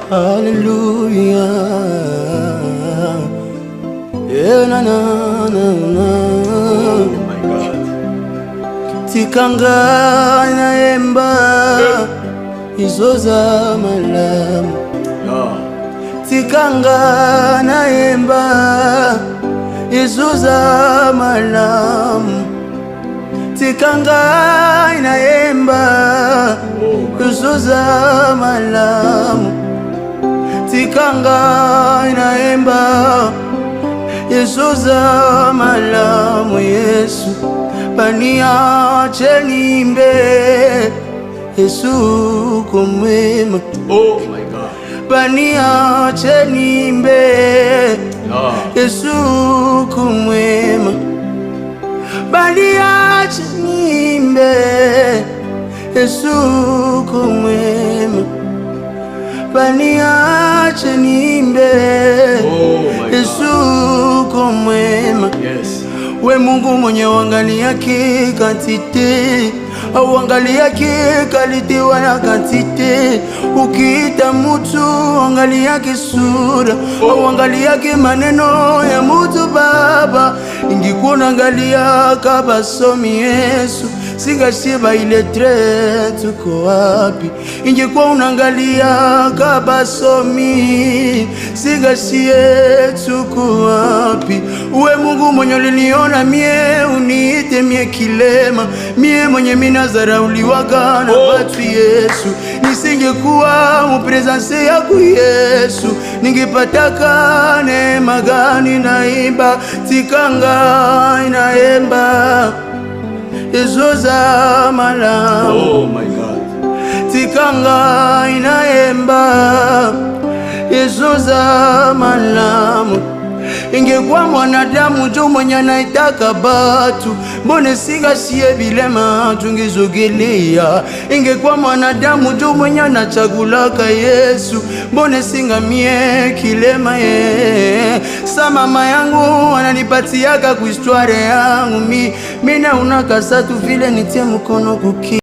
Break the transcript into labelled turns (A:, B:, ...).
A: Hallelujah. Yeah, na na na na.
B: Oh my God.
A: Tikanga naemba izoza malamu. Tikanga naemba izoza malamu. Tikanga naemba izoza malamu. Tikanga naemba izoza malamu. Yesu baniache nimbe, Yesu kumwema.
B: Oh my God.
A: Baniache nimbe, Yesu kumwema. Baniache nimbe, Yesu kumwema. Baniache nimbe, Yesu kumwema.
B: Yes.
A: We Mungu mwenye wangalia kantite, auangalia kalite wala kantite. Ukiita mutu angalia sura, auangalia maneno ya mutu Baba. Ingekuwa unaangalia kabasomi Yesu, singashiba ile tre tuko wapi. Ingekuwa unaangalia kabasomi, singashie tuko wapi. Uwe Mungu mwenye uliniona mie, uniite mie kilema, mie mwenye minazarauliwaga na watu Yesu. Nisingekuwa mupresence yako Yesu, ningepataka neema gani? Naimba tikanga inaemba izoza malamu.
B: Oh my God.
A: Tikanga inaemba izoza malamu. Ingekuwa mwanadamu jo mwenye anaitaka batu, mbone singashie bilema tungizogelea. Ingekuwa mwanadamu jo mwenye anachagulaka Yesu, mbone singamie kilema ye. Sa mama yangu ananipatiaka ku histoire yangu, mina unakasa tu vile nitie mkono kuki